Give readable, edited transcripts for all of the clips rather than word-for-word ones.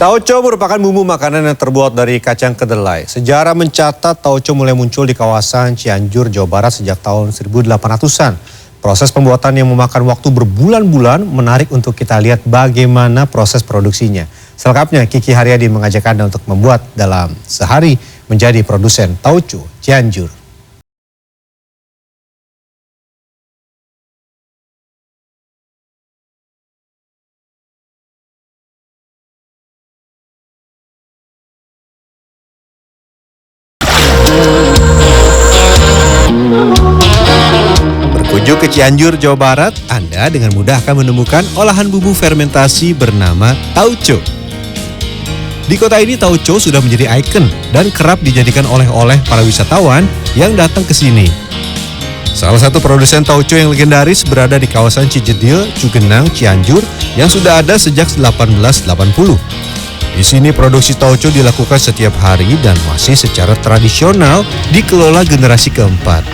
Tauco merupakan bumbu makanan yang terbuat dari kacang kedelai. Sejarah mencatat tauco mulai muncul di kawasan Cianjur, Jawa Barat sejak tahun 1800-an. Proses pembuatan yang memakan waktu berbulan-bulan menarik untuk kita lihat bagaimana proses produksinya. Selengkapnya Kiki Haryadi mengajak Anda untuk membuat dalam sehari menjadi produsen tauco Cianjur. Berkunjung ke Cianjur, Jawa Barat, Anda dengan mudah akan menemukan olahan bumbu fermentasi bernama tauco. Di kota ini tauco sudah menjadi ikon dan kerap dijadikan oleh-oleh para wisatawan yang datang ke sini. Salah satu produsen tauco yang legendaris berada di kawasan Cijedil, Cugenang, Cianjur yang sudah ada sejak 1880. Di sini produksi tauco dilakukan setiap hari dan masih secara tradisional dikelola generasi keempat.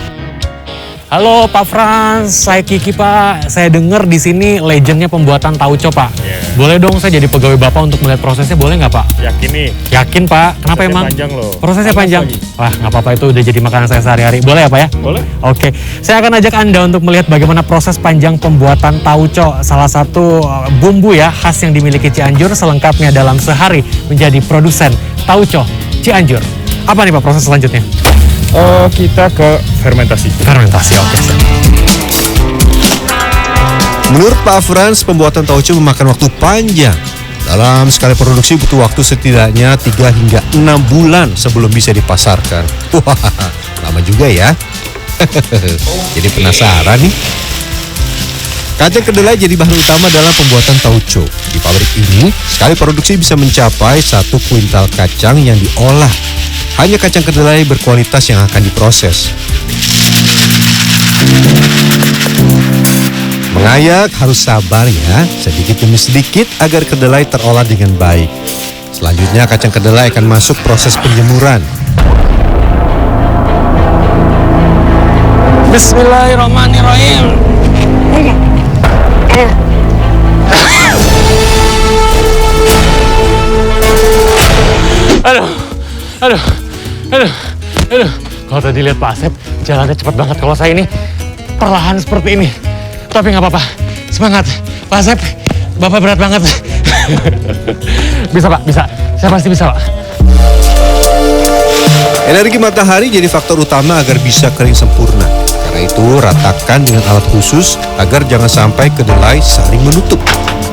Halo Pak Frans, saya Kiki Pak. Saya dengar di sini legendnya pembuatan tauco Pak. Boleh dong saya jadi pegawai Bapak untuk melihat prosesnya, boleh nggak Pak? Yakin nih? Yakin Pak. Kenapa Prosesnya emang? panjang loh. Prosesnya Panas panjang. lagi. Wah nggak apa-apa, itu udah jadi makanan saya sehari-hari. Boleh ya Pak ya? Boleh. Oke, saya akan ajak Anda untuk melihat bagaimana proses panjang pembuatan tauco. Salah satu bumbu ya khas yang dimiliki Cianjur, selengkapnya dalam sehari menjadi produsen tauco Cianjur. Apa nih Pak proses selanjutnya? Kita ke fermentasi. Fermentasi, oke. Menurut Pak Frans, pembuatan tauco memakan waktu panjang. Dalam sekali produksi butuh waktu setidaknya 3 hingga 6 bulan sebelum bisa dipasarkan. Wah, lama juga ya. Jadi penasaran nih. Kacang kedelai jadi bahan utama dalam pembuatan tauco. Di pabrik ini, sekali produksi bisa mencapai 1 kuintal kacang yang diolah. Hanya kacang kedelai berkualitas yang akan diproses. Mengayak harus sabar ya, sedikit demi sedikit agar kedelai terolah dengan baik. Selanjutnya kacang kedelai akan masuk proses penjemuran. Bismillahirrahmanirrahim. Aduh. Kalau tadi lihat Pak Asep, jalannya cepat banget. Kalau saya ini perlahan seperti ini. Tapi nggak apa-apa, semangat. Pak Asep, Bapak berat banget. Bisa Pak, bisa. Saya pasti bisa Pak. Energi matahari jadi faktor utama agar bisa kering sempurna. Karena itu ratakan dengan alat khusus agar jangan sampai kedelai saling menutup.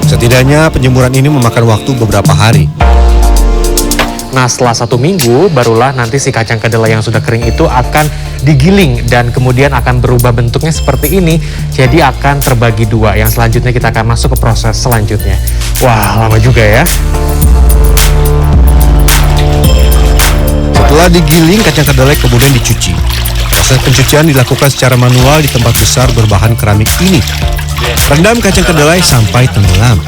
Setidaknya penjemuran ini memakan waktu beberapa hari. Nah setelah 1 minggu barulah nanti si kacang kedelai yang sudah kering itu akan digiling dan kemudian akan berubah bentuknya seperti ini. Jadi akan terbagi 2. Yang selanjutnya kita akan masuk ke proses selanjutnya. Wah lama juga ya. Setelah digiling, kacang kedelai kemudian dicuci. Proses pencucian dilakukan secara manual di tempat besar berbahan keramik ini. Rendam kacang kedelai sampai tenggelam.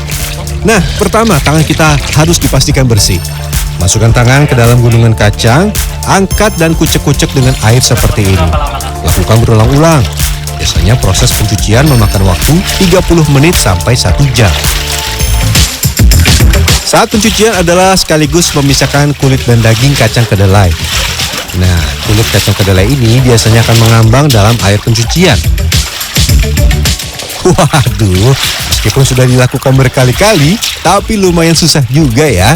Nah, pertama tangan kita harus dipastikan bersih. Masukkan tangan ke dalam gunungan kacang, angkat dan kucek-kucek dengan air seperti ini. Lakukan berulang-ulang. Biasanya proses pencucian memakan waktu 30 menit sampai 1 jam. Saat pencucian adalah sekaligus memisahkan kulit dan daging kacang kedelai. Nah, kulit kacang kedelai ini biasanya akan mengambang dalam air pencucian. Waduh, meskipun sudah dilakukan berkali-kali, tapi lumayan susah juga ya.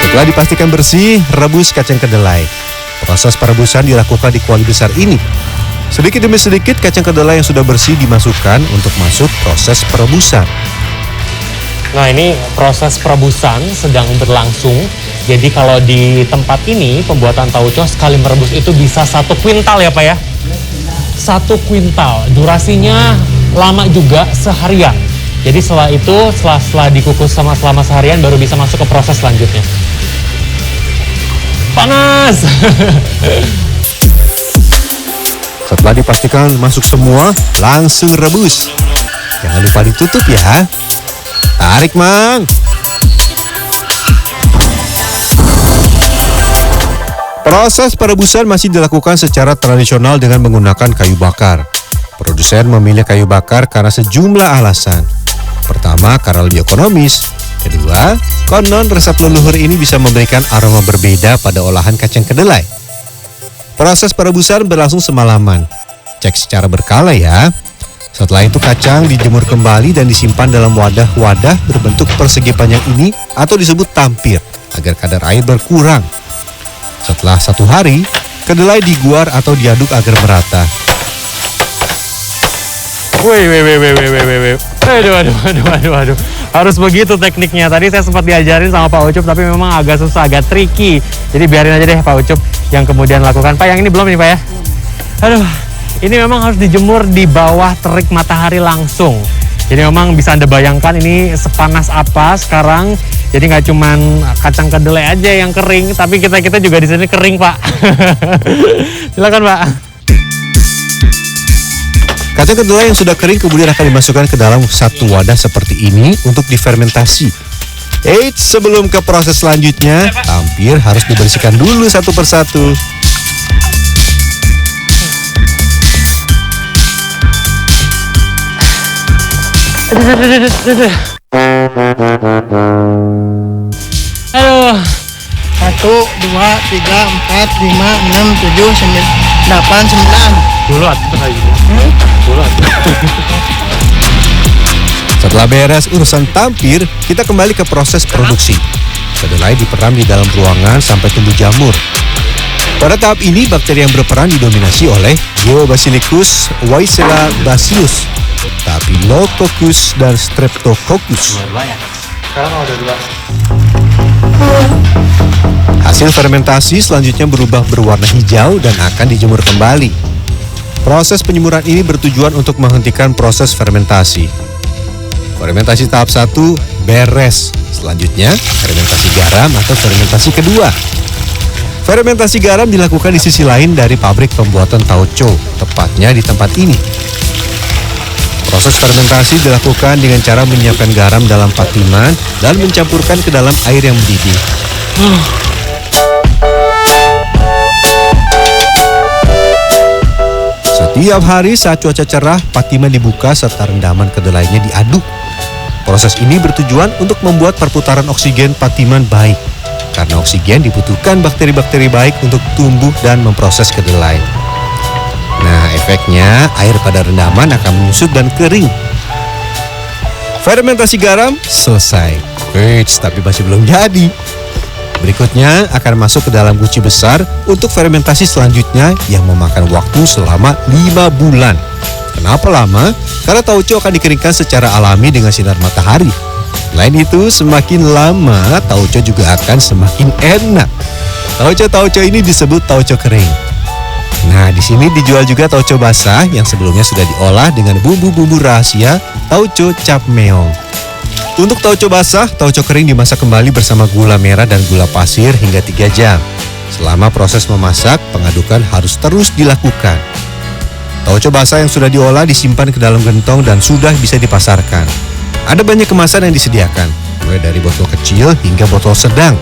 Setelah dipastikan bersih, rebus kacang kedelai. Proses perebusan dilakukan di kuali besar ini. Sedikit demi sedikit kacang kedelai yang sudah bersih dimasukkan untuk masuk proses perebusan. Nah ini proses perebusan sedang berlangsung. Jadi kalau di tempat ini pembuatan tauco sekali merebus itu bisa 1 kuintal ya Pak ya? 1 kuintal. Durasinya lama juga, seharian. Jadi setelah itu, setelah dikukus selama seharian baru bisa masuk ke proses selanjutnya. Panas! Setelah dipastikan masuk semua, langsung rebus. Jangan lupa ditutup ya. Tarik, Mang. Proses perebusan masih dilakukan secara tradisional dengan menggunakan kayu bakar. Produsen memilih kayu bakar karena sejumlah alasan. Pertama, karena lebih ekonomis. Kedua, konon resep leluhur ini bisa memberikan aroma berbeda pada olahan kacang kedelai. Proses perebusan berlangsung semalaman. Cek secara berkala ya. Setelah itu kacang dijemur kembali dan disimpan dalam wadah-wadah berbentuk persegi panjang ini atau disebut tampir agar kadar air berkurang. Setelah 1 hari, kedelai diguar atau diaduk agar merata. Wih. Aduh. Harus begitu tekniknya. Tadi saya sempat diajarin sama Pak Ucup, tapi memang agak susah, agak tricky. Jadi biarin aja deh Pak Ucup yang kemudian lakukan. Pak, yang ini belum nih Pak ya? Aduh, ini memang harus dijemur di bawah terik matahari langsung. Jadi memang bisa Anda bayangkan ini sepanas apa sekarang. Jadi nggak cuman kacang kedelai aja yang kering, tapi kita juga di sini kering Pak. Silakan Pak. Kacang kedelai yang sudah kering kemudian akan dimasukkan ke dalam satu wadah seperti ini untuk difermentasi. Eits, sebelum ke proses selanjutnya, tampir harus dibersihkan dulu satu persatu. Aduh. 1, 2, 3, 4, 5, 6, 7, 8, 9. Dulu aja. Setelah beres urusan tampir, kita kembali ke proses produksi. Kedelai diperam di dalam ruangan sampai tumbuh jamur. Pada tahap ini, bakteri yang berperan didominasi oleh Geobasilicus Weissela bacillus, Staphylococcus, dan Streptococcus. Hasil fermentasi selanjutnya berubah berwarna hijau dan akan dijemur kembali. Proses penjemuran ini bertujuan untuk menghentikan proses fermentasi. Fermentasi tahap 1 beres. Selanjutnya, fermentasi garam atau fermentasi kedua. Fermentasi garam dilakukan di sisi lain dari pabrik pembuatan tauco, tepatnya di tempat ini. Proses fermentasi dilakukan dengan cara menyiapkan garam dalam patiman dan mencampurkan ke dalam air yang mendidih. Setiap hari saat cuaca cerah, patiman dibuka serta rendaman kedelainya diaduk. Proses ini bertujuan untuk membuat perputaran oksigen patiman baik, karena oksigen dibutuhkan bakteri-bakteri baik untuk tumbuh dan memproses kedelai. Nah, efeknya air pada rendaman akan menyusut dan kering. Fermentasi garam selesai. Eits, tapi masih belum jadi. Berikutnya akan masuk ke dalam guci besar untuk fermentasi selanjutnya yang memakan waktu selama 5 bulan. Kenapa lama? Karena tauco akan dikeringkan secara alami dengan sinar matahari. Selain itu, semakin lama tauco juga akan semakin enak. Tauco ini disebut tauco kering. Nah, di sini dijual juga tauco basah yang sebelumnya sudah diolah dengan bumbu-bumbu rahasia tauco cap meong. Untuk tauco basah, tauco kering dimasak kembali bersama gula merah dan gula pasir hingga 3 jam. Selama proses memasak, pengadukan harus terus dilakukan. Tauco basah yang sudah diolah disimpan ke dalam gentong dan sudah bisa dipasarkan. Ada banyak kemasan yang disediakan, mulai dari botol kecil hingga botol sedang.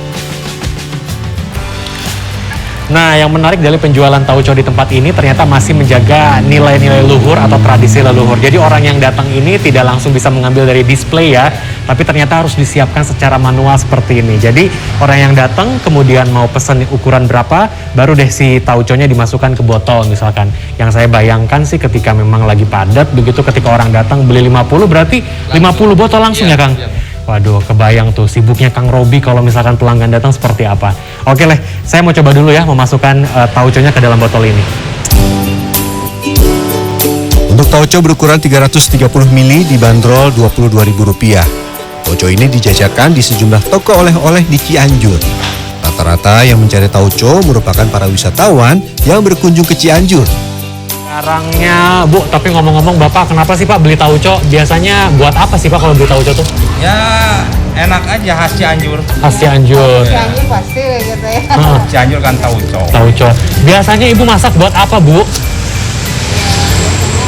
Nah, yang menarik dari penjualan tauco di tempat ini ternyata masih menjaga nilai-nilai luhur atau tradisi leluhur. Jadi orang yang datang ini tidak langsung bisa mengambil dari display ya, tapi ternyata harus disiapkan secara manual seperti ini. Jadi orang yang datang kemudian mau pesen ukuran berapa, baru deh si tauconya dimasukkan ke botol misalkan. Yang saya bayangkan sih ketika memang lagi padat, begitu ketika orang datang beli 50 berarti 50 botol langsung ya Kang? Waduh, kebayang tuh sibuknya Kang Robi kalau misalkan pelanggan datang seperti apa. Oke lah, saya mau coba dulu ya memasukkan tauconya ke dalam botol ini. Untuk tauco berukuran 330 ml dibanderol Rp22.000. Tauco ini dijajakan di sejumlah toko oleh-oleh di Cianjur. Rata-rata yang mencari tauco merupakan para wisatawan yang berkunjung ke Cianjur. Sekarangnya, Bu, tapi ngomong-ngomong Bapak, kenapa sih Pak beli tauco? Biasanya buat apa sih Pak kalau beli tauco tuh? Ya enak aja, khas Cianjur. Khas Cianjur. Cianjur pasti gitu ya. Cianjur kan tauco. Tauco. Biasanya Ibu masak buat apa, Bu?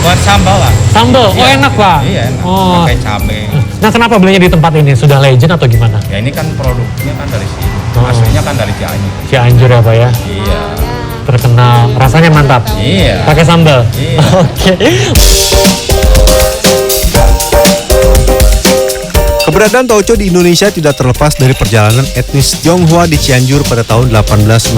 Buat sambal lah. Sambal? Oh, Iya. enak Pak? Iya enak, Oh. pakai cabai. Nah, kenapa belinya di tempat ini? Sudah legend atau gimana? Ya ini kan produknya kan dari sini. Oh. Aslinya kan dari Cianjur. Cianjur ya Pak ya? Iya. Terkenal. Rasanya mantap? Iya. Pakai sambal? Iya. Oke. Keberadaan tauco di Indonesia tidak terlepas dari perjalanan etnis Tionghoa di Cianjur pada tahun 1800.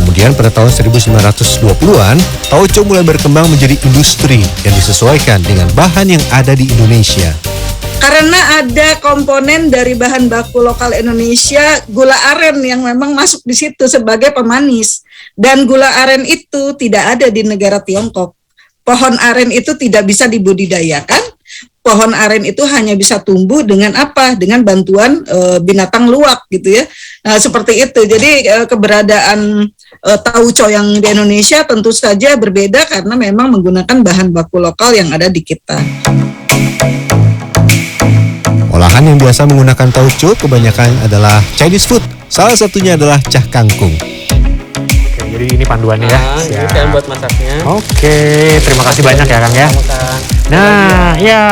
Kemudian pada tahun 1920-an, tauco mulai berkembang menjadi industri yang disesuaikan dengan bahan yang ada di Indonesia. Karena ada komponen dari bahan baku lokal Indonesia, gula aren yang memang masuk di situ sebagai pemanis. Dan gula aren itu tidak ada di negara Tiongkok. Pohon aren itu tidak bisa dibudidayakan. Pohon aren itu hanya bisa tumbuh dengan apa? Dengan bantuan binatang luwak gitu ya. Nah, seperti itu. Jadi keberadaan tauco yang di Indonesia tentu saja berbeda karena memang menggunakan bahan baku lokal yang ada di kita. Olahan yang biasa menggunakan tauco kebanyakan adalah Chinese food. Salah satunya adalah cah kangkung. Oke, jadi ini panduannya ya. Ini kan buat masaknya. Oke, terima kasih banyak ya Kang ya. Nah, ya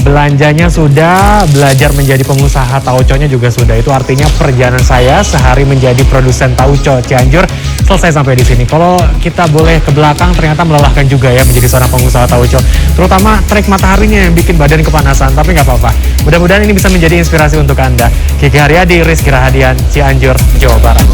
belanjanya sudah, belajar menjadi pengusaha tauconya juga sudah. Itu artinya perjalanan saya sehari menjadi produsen tauco Cianjur selesai sampai di sini. Kalau kita boleh ke belakang, ternyata melelahkan juga ya menjadi seorang pengusaha tauco. Terutama terik mataharinya yang bikin badan kepanasan, tapi nggak apa-apa. Mudah-mudahan ini bisa menjadi inspirasi untuk Anda. Kiki Haryadi, Rizky Rahadian, Cianjur, Jawa Barat.